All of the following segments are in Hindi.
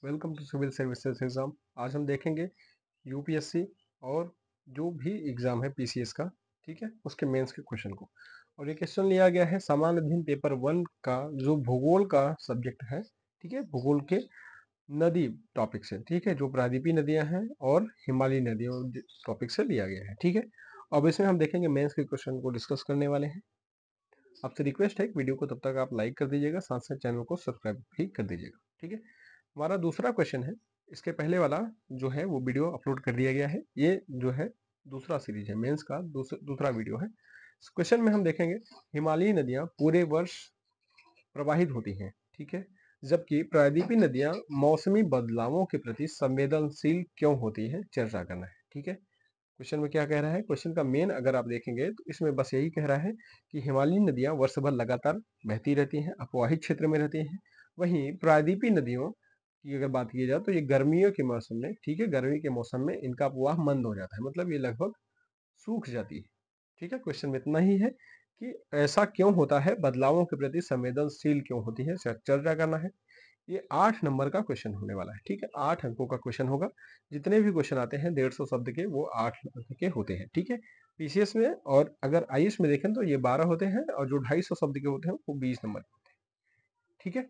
Welcome to civil services exam. आज हम देखेंगे यूपीएससी और जो भी एग्ज़ाम है पीसीएस का, ठीक है, उसके मेंस के क्वेश्चन को। और ये क्वेश्चन लिया गया है सामान्य अध्ययन पेपर 1 का जो भूगोल का सब्जेक्ट है, ठीक है, भूगोल के नदी टॉपिक से, ठीक है, जो प्रायद्वीपीय नदियाँ हैं और हिमालयी नदियों टॉपिक से लिया गया है, ठीक है। अब इसमें हम देखेंगे मेंस के क्वेश्चन को डिस्कस करने वाले हैं। आपसे रिक्वेस्ट है कि वीडियो को तब तक आप लाइक कर दीजिएगा, साथ साथ चैनल को सब्सक्राइब भी कर दीजिएगा, ठीक है। हमारा दूसरा क्वेश्चन है, इसके पहले वाला जो है वो वीडियो अपलोड कर दिया गया है। ये जो है दूसरा सीरीज है, मेंस का दूसरा वीडियो है। इस क्वेश्चन में हम देखेंगे हिमालयी नदियाँ पूरे वर्ष प्रवाहित होती हैं, ठीक है, जबकि प्रायद्वीपीय नदियाँ मौसमी बदलावों के प्रति संवेदनशील क्यों होती हैं, चर्चा करना है, ठीक है। क्वेश्चन में क्या कह रहा है, क्वेश्चन का मेन अगर आप देखेंगे तो इसमें बस यही कह रहा है कि हिमालयी नदियां वर्ष भर लगातार बहती रहती हैं, अपवाहित क्षेत्र में रहती हैं। वहीं प्रायद्वीपीय नदियों की अगर बात की जाए तो ये गर्मियों के मौसम में, ठीक है, गर्मी के मौसम में इनका प्रवाह मंद हो जाता है, मतलब ये लगभग सूख जाती है, ठीक है। क्वेश्चन में इतना ही है कि ऐसा क्यों होता है, बदलावों के प्रति संवेदनशील क्यों होती है, चर्चा करना है। ये 8 नंबर का क्वेश्चन होने वाला है, ठीक है, 8 अंकों का क्वेश्चन होगा। जितने भी क्वेश्चन आते हैं 150 शब्द के, वो 8 अंक के होते हैं, ठीक है, पीसीएस में। और अगर आईएएस में देखें तो ये 12 होते हैं और जो 250 शब्द के होते हैं वो 20 नंबर के होते हैं, ठीक है।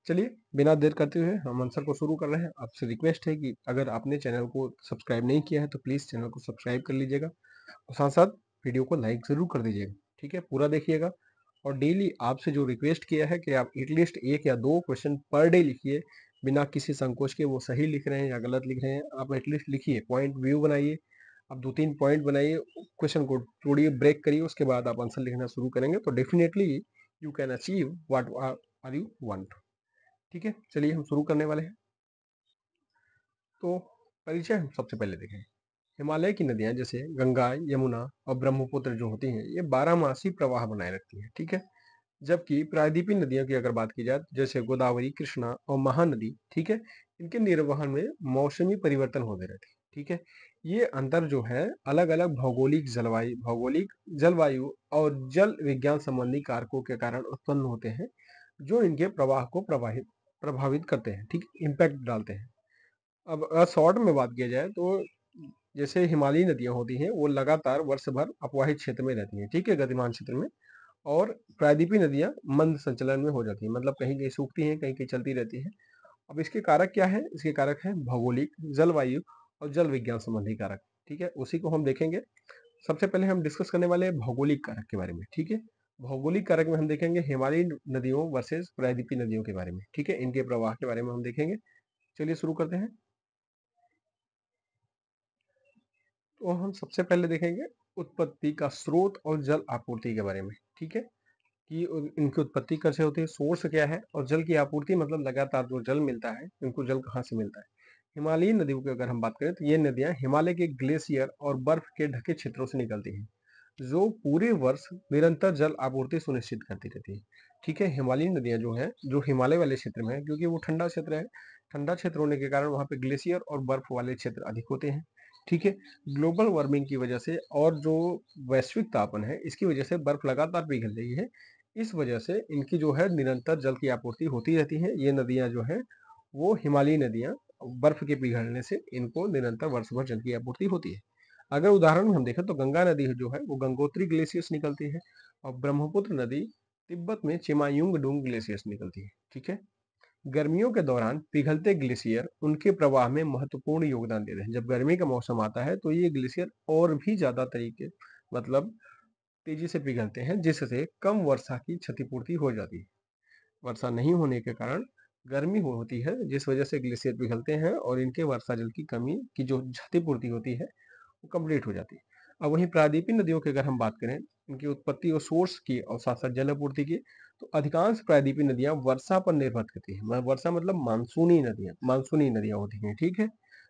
चलिए बिना देर करते हुए हम आंसर को शुरू कर रहे हैं। आपसे रिक्वेस्ट है कि अगर आपने चैनल को सब्सक्राइब नहीं किया है तो प्लीज़ चैनल को सब्सक्राइब कर लीजिएगा और साथ-साथ वीडियो को लाइक ज़रूर कर दीजिएगा, ठीक है, पूरा देखिएगा। और डेली आपसे जो रिक्वेस्ट किया है कि आप एटलीस्ट 1 या 2 क्वेश्चन पर डे लिखिए, बिना किसी संकोच के, वो सही लिख रहे हैं या गलत लिख रहे हैं, आप एटलीस्ट लिखिए, पॉइंट व्यू बनाइए, आप 2-3 पॉइंट बनाइए, क्वेश्चन को तोड़िए, ब्रेक करिए, उसके बाद आप आंसर लिखना शुरू करेंगे तो definitely you can achieve what are you want, ठीक है। चलिए हम शुरू करने वाले हैं। तो परिचय हम सबसे पहले देखें। हिमालय की नदियां जैसे गंगा, यमुना और ब्रह्मपुत्र जो होती हैं, ये 12 मासी प्रवाह बनाए रखती हैं, ठीक है। जबकि प्रायद्वीपीय नदियों की अगर बात की जाए जैसे गोदावरी, कृष्णा और महानदी, ठीक है, इनके निर्वहन में मौसमी परिवर्तन होते रहते हैं, ठीक है। ये अंतर जो है अलग अलग भौगोलिक जलवायु और जल विज्ञान संबंधी कारकों के कारण उत्पन्न होते हैं, जो इनके प्रवाह को प्रभावित करते हैं, ठीक, इम्पैक्ट डालते हैं। अब शॉर्ट में बात किया जाए तो जैसे हिमालयी नदियाँ होती हैं, वो लगातार वर्ष भर अपवाहित क्षेत्र में रहती हैं, ठीक है, गतिमान क्षेत्र में। और प्रायद्वीपीय नदियाँ मंद संचलन में हो जाती हैं, मतलब कहीं-कहीं सूखती हैं, कहीं-कहीं चलती रहती हैं। अब इसके कारक क्या हैं? इसके कारक हैं भौगोलिक, जलवायु और जल विज्ञान संबंधी कारक, ठीक है? उसी को हम देखेंगे। सबसे पहले हम डिस्कस करने वाले हैं भौगोलिक कारक के बारे में, ठीक है? भौगोलिक कारक में हम देखेंगे हिमालयी नदियों वर्सेस प्रायद्वीपीय नदियों के बारे में, ठीक है? इनके प्रवाह के बारे में हम देखेंगे। चलिए शुरू करते हैं। तो हम सबसे पहले देखेंगे उत्पत्ति का स्रोत और जल आपूर्ति के बारे में, ठीक है, कि इनकी उत्पत्ति कैसे होती है, सोर्स क्या है, और जल की आपूर्ति मतलब लगातार जो जल मिलता है, इनको जल कहाँ से मिलता है। हिमालयी नदियों की अगर हम बात करें तो ये नदियाँ हिमालय के ग्लेशियर और बर्फ के ढके क्षेत्रों से निकलती हैं, जो पूरे वर्ष निरंतर जल आपूर्ति सुनिश्चित करती रहती है, ठीक है। हिमालयी नदियाँ जो हैं, जो हिमालय वाले क्षेत्र में है, क्योंकि वो ठंडा क्षेत्र है, ठंडा क्षेत्र होने के कारण वहाँ पे ग्लेशियर और बर्फ वाले क्षेत्र अधिक होते हैं, ठीक है। ग्लोबल वार्मिंग की वजह से और जो वैश्विक तापन है, इसकी वजह से बर्फ लगातार पिघल रही है। इस वजह से इनकी जो है निरंतर जल की आपूर्ति होती रहती है। ये नदियाँ जो हैं, वो हिमालयी नदियाँ बर्फ के पिघलने से इनको निरंतर वर्ष भर जल की आपूर्ति होती है। अगर उदाहरण में हम देखें तो गंगा नदी जो है वो गंगोत्री ग्लेशियर से निकलती है और ब्रह्मपुत्र नदी तिब्बत में चिमायुंगडुंग ग्लेशियर से निकलती है, ठीक है। गर्मियों के दौरान पिघलते ग्लेशियर उनके प्रवाह में महत्वपूर्ण योगदान देते हैं। जब गर्मी का मौसम आता है तो ये ग्लेशियर और भी ज्यादा तरीके, मतलब तेजी से पिघलते हैं, जिससे कम वर्षा की क्षतिपूर्ति हो जाती है। वर्षा नहीं होने के कारण गर्मी होती है, जिस वजह से ग्लेशियर पिघलते हैं और इनके वर्षा जल की कमी की जो क्षतिपूर्ति होती है वो कंप्लीट हो जाती है। अब वहीं प्रायद्वीपीय नदियों की अगर हम बात करें, इनकी उत्पत्ति और सोर्स की और साथ साथ जल आपूर्ति की, तो अधिकांश प्रायद्वीपीय नदियां वर्षा पर निर्भर करती है। वर्षा मतलब मानसूनी नदियां होती हैं, ठीक है,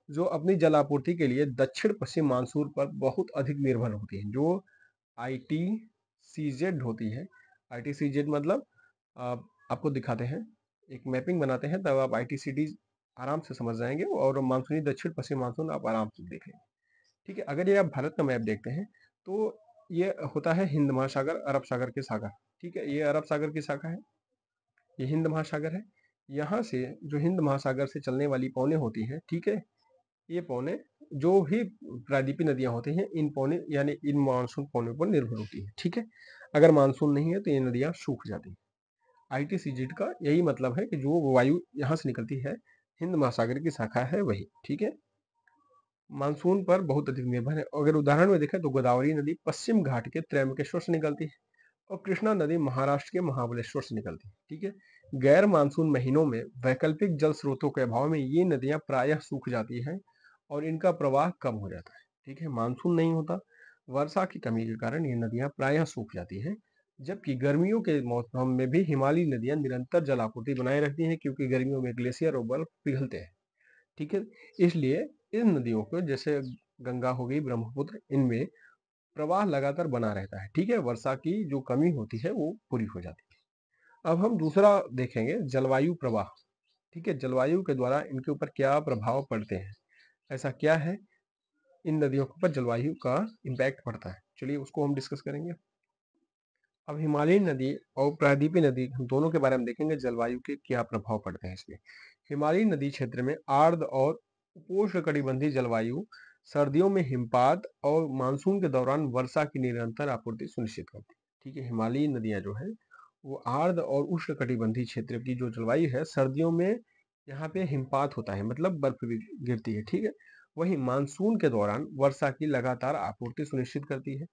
जो अपनी जल आपूर्ति के लिए दक्षिण पश्चिम मानसून पर बहुत अधिक निर्भर होती हैं, जो ITCZ होती है। ITCZ मतलब आपको दिखाते हैं, एक मैपिंग बनाते हैं, तब आप ITCD आराम से समझ जाएंगे और मानसूनी दक्षिण पश्चिम मानसून आप आराम से देख लेंगे, ठीक है। अगर ये आप भारत का मैप देखते हैं तो ये होता है हिंद महासागर, अरब सागर के सागर, ठीक है, ये अरब सागर की शाखा है, ये हिंद महासागर है, यहाँ से जो हिंद महासागर से चलने वाली पौने होती हैं, ठीक है, ये पौने जो भी प्रायद्वीपीय नदियां होती हैं, इन पौने यानी इन मानसून पौने पर निर्भर होती है, ठीक है। अगर मानसून नहीं है तो ये नदियां सूख जाती हैं। ITCZ का यही मतलब है कि जो वायु यहाँ से निकलती है, हिंद महासागर की शाखा है वही, ठीक है, मानसून पर बहुत अधिक निर्भर है। अगर उदाहरण में देखें तो गोदावरी नदी पश्चिम घाट के त्रयंबकेश्वर से निकलती है और कृष्णा नदी महाराष्ट्र के महाबलेश्वर से निकलती है, ठीक है। गैर मानसून महीनों में वैकल्पिक जल स्रोतों के अभाव में ये नदियां प्रायः सूख जाती हैं और इनका प्रवाह कम हो जाता है, ठीक है। मानसून नहीं होता, वर्षा की कमी के कारण ये नदियां प्रायः सूख जाती हैं, जबकि गर्मियों के मौसम में भी हिमालयी नदियां निरंतर जल आपूर्ति बनाए रखती हैं, क्योंकि गर्मियों में ग्लेशियर और बर्फ पिघलते हैं, ठीक है। इसलिए इन नदियों को, जैसे गंगा हो गई, ब्रह्मपुत्र, इनमें प्रवाह लगातार बना रहता है, ठीक है। वर्षा की जो कमी होती है वो पूरी हो जाती है। अब हम दूसरा देखेंगे, जलवायु प्रवाह, ठीक है। जलवायु के द्वारा इनके ऊपर क्या प्रभाव पड़ते हैं, ऐसा क्या है इन नदियों के ऊपर जलवायु का इम्पैक्ट पड़ता है, चलिए उसको हम डिस्कस करेंगे। अब हिमालयी नदी और प्रायद्वीपीय नदी, हम दोनों के बारे में देखेंगे, जलवायु के क्या प्रभाव पड़ते हैं इसमें। हिमालयी नदी क्षेत्र में आर्द्र और उपोष्णकटिबंधीय जलवायु सर्दियों में हिमपात और मानसून के दौरान वर्षा की निरंतर आपूर्ति सुनिश्चित करती है, ठीक है। हिमालयी नदियां जो है वो आर्द्र और उष्णकटिबंधीय क्षेत्र की जो जलवायु है, सर्दियों में यहाँ पे हिमपात होता है, मतलब बर्फ भी गिरती है, ठीक है। वही मानसून के दौरान वर्षा की लगातार आपूर्ति सुनिश्चित करती है।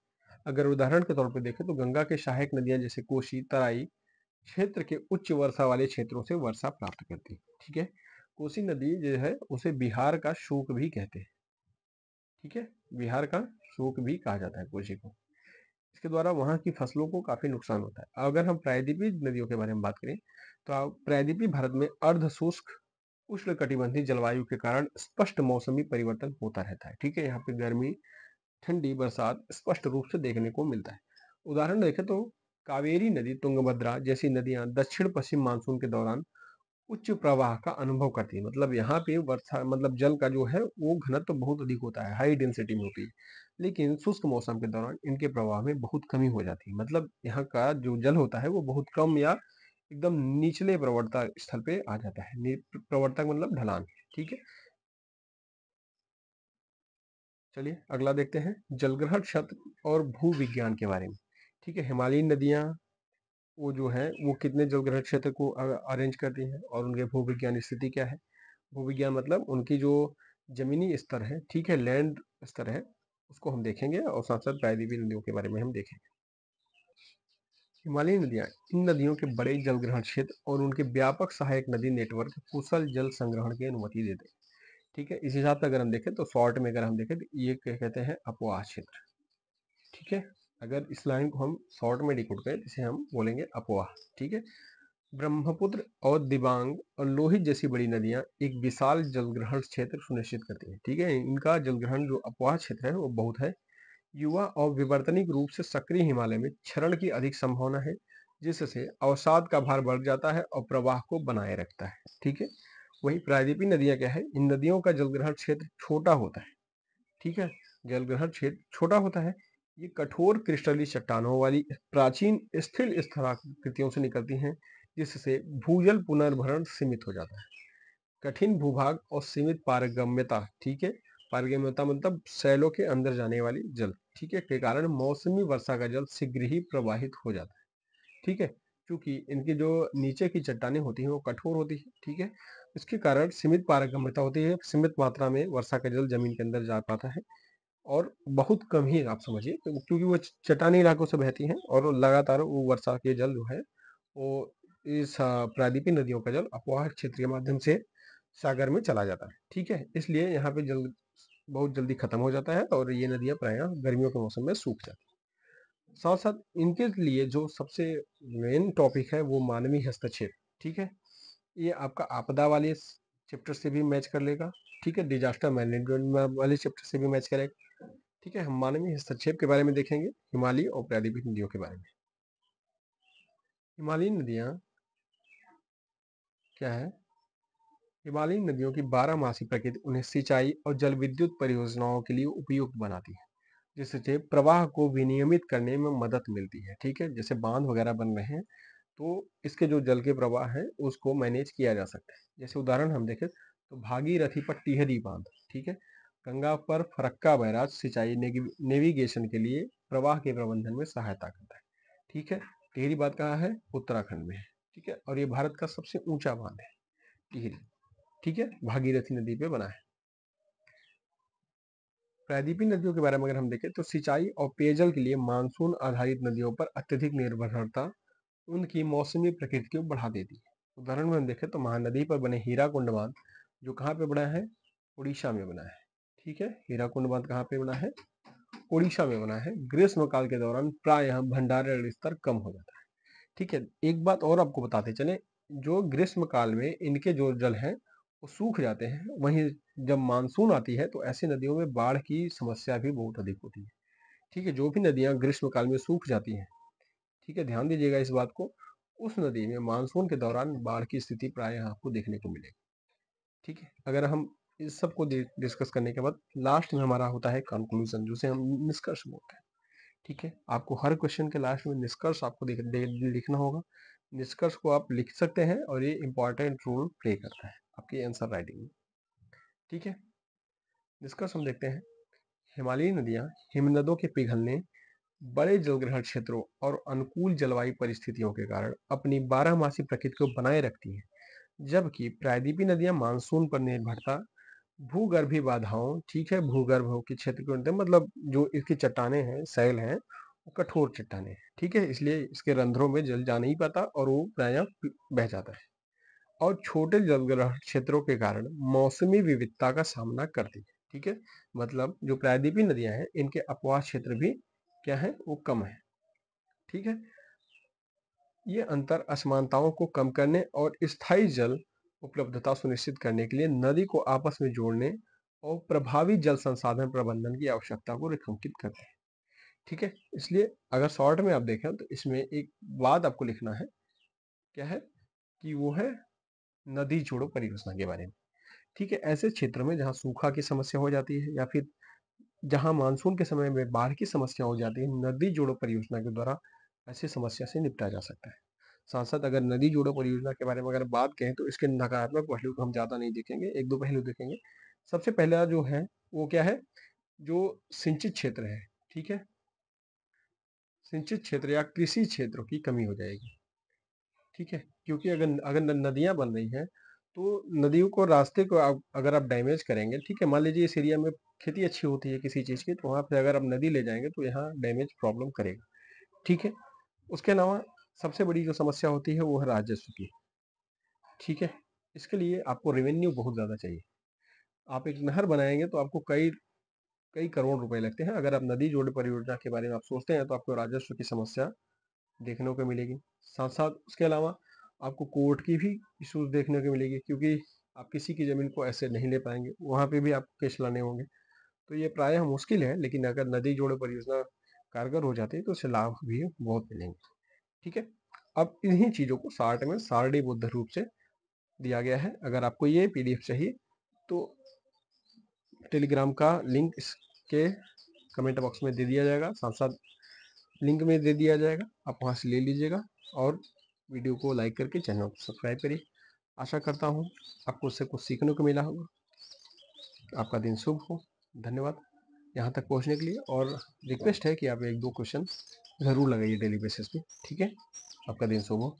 अगर उदाहरण के तौर पर देखें तो गंगा के सहायक नदियां जैसे कोसी, तराई क्षेत्र के उच्च वर्षा वाले क्षेत्रों से वर्षा प्राप्त करती है, ठीक है। कोसी नदी जो है उसे बिहार का शोक भी कहते हैं, ठीक है, बिहार का शोक भी कहा जाता है कोसी को। इसके द्वारा वहां की फसलों को काफी नुकसान होता है। अगर हम प्रायद्वीपीय नदियों के बारे में बात करें तो प्रायद्वीपीय भारत में अर्ध शुष्क उष्णकटिबंधीय जलवायु के कारण स्पष्ट मौसमी परिवर्तन होता रहता है, ठीक है। यहाँ पे गर्मी, ठंडी, बरसात स्पष्ट रूप से देखने को मिलता है। उदाहरण देखें तो कावेरी नदी, तुंगभद्रा जैसी नदियां दक्षिण पश्चिम मानसून के दौरान उच्च प्रवाह का अनुभव करती है, मतलब यहाँ पे वर्षा, मतलब जल का जो है वो घनत्व तो बहुत अधिक होता है, हाई डेंसिटी में होती है, लेकिन शुष्क मौसम के दौरान इनके प्रवाह में बहुत कमी हो जाती है, मतलब यहाँ का जो जल होता है वो बहुत कम या एकदम निचले प्रवणता स्थल पे आ जाता है। प्रवर्तक मतलब ढलान, ठीक है। चलिए अगला देखते हैं, जलग्रहण क्षेत्र और भू विज्ञान के बारे में, ठीक है। हिमालयी नदियां वो जो है वो कितने जलग्रहण क्षेत्र को अरेंज करती हैं और उनके भू विज्ञान स्थिति क्या है। भूविज्ञान मतलब उनकी जो जमीनी स्तर है, ठीक है, लैंड स्तर है, उसको हम देखेंगे और साथ साथ प्रायद्वीपीय नदियों के बारे में हम देखेंगे। हिमालयी नदियां इन नदियों के बड़े जलग्रहण क्षेत्र और उनके व्यापक सहायक नदी नेटवर्क कुशल जल संग्रहण की अनुमति देते हैं, ठीक है। इस हिसाब से अगर हम देखें तो शॉर्ट में अगर हम देखें तो ये क्या कहते हैं, अपवाह क्षेत्र, ठीक है। अगर इस लाइन को हम शॉर्ट में डिकोड करें इसे हम बोलेंगे अपवाह, ठीक है। ब्रह्मपुत्र और दिबांग और लोहित जैसी बड़ी नदियां एक विशाल जलग्रहण क्षेत्र सुनिश्चित करती हैं, ठीक है। इनका जलग्रहण जो अपवाह क्षेत्र है वो बहुत है। युवा और विवर्तनिक रूप से सक्रिय हिमालय में क्षरण की अधिक संभावना है, जिससे अवसाद का भार बढ़ जाता है और प्रवाह को बनाए रखता है, ठीक है। वही प्रायद्वीपीय नदियां क्या है, इन नदियों का जलग्रहण क्षेत्र छोटा होता है, ठीक है। जलग्रहण क्षेत्र छोटा होता है, ये कठोर क्रिस्टलीय चट्टानों वाली प्राचीन स्थिर स्थलाकृतियों से निकलती हैं, जिससे भूजल पुनर्भरण सीमित हो जाता है। कठिन भूभाग और सीमित पारगम्यता, ठीक है, पारगम्यता मतलब सैलों के अंदर जाने वाली जल, ठीक है, के कारण मौसमी वर्षा का जल शीघ्र ही प्रवाहित हो जाता है, ठीक है। क्योंकि इनकी जो नीचे की चट्टानें होती हैं वो कठोर होती है, ठीक है, इसके कारण सीमित पारगम्यता होती है, सीमित मात्रा में वर्षा का जल जमीन के अंदर जा पाता है और बहुत कम ही, आप समझिए, क्योंकि वो चट्टानी इलाकों से बहती हैं और लगातार वो वर्षा के जल जो है वो इस प्रायद्वीपीय नदियों का जल अपवाह क्षेत्र के माध्यम से सागर में चला जाता है, ठीक है। इसलिए यहाँ पे जल बहुत जल्दी खत्म हो जाता है और ये नदियां प्रायः गर्मियों के मौसम में सूख जाती हैं। साथ साथ इनके लिए जो सबसे मेन टॉपिक है वो मानवीय हस्तक्षेप, ठीक है। ये आपका आपदा वाले चैप्टर से भी मैच कर लेगा, ठीक है, डिजास्टर मैनेजमेंट वाले चैप्टर से भी मैच करेगा, ठीक है। हम मानवीय हस्तक्षेप के बारे में देखेंगे, हिमालयी और प्रायद्वीपीय नदियों के बारे में। हिमालयी नदियां क्या है, हिमालयी नदियों की बारहमासी प्रकृति उन्हें सिंचाई और जल विद्युत परियोजनाओं के लिए उपयुक्त बनाती है, जिससे प्रवाह को विनियमित करने में मदद मिलती है, ठीक है। जैसे बांध वगैरह बन रहे हैं तो इसके जो जल के प्रवाह है उसको मैनेज किया जा सकता है। जैसे उदाहरण हम देखें तो भागीरथी पर टिहरी बांध, ठीक है, गंगा पर फरक्का बैराज सिंचाई नेविगेशन के लिए प्रवाह के प्रबंधन में सहायता करता है, ठीक है। टिहरी बांध कहाँ है? उत्तराखंड में है, ठीक है, और ये भारत का सबसे ऊंचा बांध है टिहरी, ठीक है, भागीरथी नदी पे बना है। प्रायद्वीपीय नदियों के बारे में अगर हम देखें तो सिंचाई और पेयजल के लिए मानसून आधारित नदियों पर अत्यधिक निर्भरता उनकी मौसमी प्रकृति को बढ़ा देती है। उदाहरण में हम देखें तो महानदी पर बने हीराकुंड बांध जो कहाँ पे बना है? उड़ीसा में बना है, ठीक है। हीराकुंड बांध कहाँ पे बना है? उड़ीसा में बना है। ग्रीष्म काल के दौरान प्रायः भंडारण स्तर कम हो जाता है, ठीक है। एक बात और आपको बताते चले, जो ग्रीष्म काल में इनके जो जल हैं वो सूख जाते हैं, वहीं जब मानसून आती है तो ऐसी नदियों में बाढ़ की समस्या भी बहुत अधिक होती है, ठीक है। जो भी नदियां ग्रीष्म काल में सूख जाती हैं, ठीक है, ध्यान दीजिएगा इस बात को, उस नदी में मानसून के दौरान बाढ़ की स्थिति प्रायः आपको देखने को मिलेगी, ठीक है। अगर हम इस सब को डिस्कस करने के बाद लास्ट में हमारा होता है कंक्लूजन, जिसे हम निष्कर्ष बोलते हैं, ठीक है। आपको हर क्वेश्चन के लास्ट में निष्कर्ष आपको लिखना होगा। निष्कर्ष को आप लिख सकते हैं और ये इंपॉर्टेंट रोल प्ले करता है आपकी आंसर राइटिंग में, ठीक है। निष्कर्ष हम देखते हैं, हिमालयी नदियां हिमनदों के पिघलने, बड़े जलग्रहण क्षेत्रों और अनुकूल जलवायु परिस्थितियों के कारण अपनी बारहमासी प्रकृति को बनाए रखती हैं, जबकि प्रायद्वीपीय नदियां मानसून पर निर्भरता, भूगर्भीय बाधाओं, ठीक है, भूगर्भ के क्षेत्र के अंदर मतलब जो इसकी चट्टाने हैं, शैल हैं, वो कठोर चट्टाने हैं, ठीक है, इसलिए इसके रंध्रों में जल जा नहीं पाता और वो प्रायः बह जाता है, और छोटे जलग्रहण क्षेत्रों के कारण मौसमी विविधता का सामना करती है, ठीक है। मतलब जो प्रायद्वीपीय नदियां हैं इनके अपवाह क्षेत्र भी क्या है? वो कम है, ठीक है। ये अंतर असमानताओं को कम करने और स्थायी जल उपलब्धता सुनिश्चित करने के लिए नदी को आपस में जोड़ने और प्रभावी जल संसाधन प्रबंधन की आवश्यकता को रेखांकित करते हैं, ठीक है। इसलिए अगर शॉर्ट में आप देखें तो इसमें एक बात आपको लिखना है, क्या है कि वो है नदी जोड़ो परियोजना के बारे में, ठीक है। ऐसे क्षेत्र में जहाँ सूखा की समस्या हो जाती है या फिर जहाँ मानसून के समय में बाढ़ की समस्या हो जाती है, नदी जोड़ो परियोजना के द्वारा ऐसी समस्या से निपटा जा सकता है। साथ साथ अगर नदी जोड़ो परियोजना के बारे में अगर बात करें तो इसके नकारात्मक पहलू को हम ज़्यादा नहीं देखेंगे, एक दो पहलू देखेंगे। सबसे पहला जो है वो क्या है? जो सिंचित क्षेत्र है, ठीक है, सिंचित क्षेत्र या कृषि क्षेत्रों की कमी हो जाएगी, ठीक है। क्योंकि अगर अगर नदियां बन रही हैं तो नदियों को रास्ते को अगर आप डैमेज करेंगे, ठीक है, मान लीजिए इस एरिया में खेती अच्छी होती है किसी चीज़ की, तो वहाँ पे अगर आप नदी ले जाएंगे तो यहाँ डैमेज प्रॉब्लम करेगा, ठीक है। उसके अलावा सबसे बड़ी जो समस्या होती है वो है राजस्व की, ठीक है। इसके लिए आपको रेवेन्यू बहुत ज़्यादा चाहिए। आप एक नहर बनाएंगे तो आपको कई कई करोड़ रुपए लगते हैं। अगर आप नदी जोड़ परियोजना के बारे में आप सोचते हैं तो आपको राजस्व की समस्या देखने को मिलेगी। साथ साथ उसके अलावा आपको कोर्ट की भी इश्यूज देखने को मिलेगी, क्योंकि आप किसी की ज़मीन को ऐसे नहीं ले पाएंगे, वहाँ पे भी आपको केस लाने होंगे। तो ये प्रायः मुश्किल है, लेकिन अगर नदी जोड़ो परियोजना कारगर हो जाती है तो उससे लाभ भी बहुत मिलेंगे, ठीक है। अब इन्हीं चीज़ों को शार्ट में सारणीबद्ध रूप से दिया गया है। अगर आपको ये पीडीएफ चाहिए तो टेलीग्राम का लिंक इसके कमेंट बॉक्स में दे दिया जाएगा, साथ साथ लिंक में दे दिया जाएगा, आप वहाँ से ले लीजिएगा और वीडियो को लाइक करके चैनल को सब्सक्राइब करिए। आशा करता हूँ आपको उससे कुछ सीखने को मिला होगा। आपका दिन शुभ हो। धन्यवाद यहाँ तक पहुँचने के लिए, और रिक्वेस्ट है कि आप एक दो क्वेश्चन ज़रूर लगाइए डेली बेसिस पे, ठीक है। आपका दिन शुभ हो।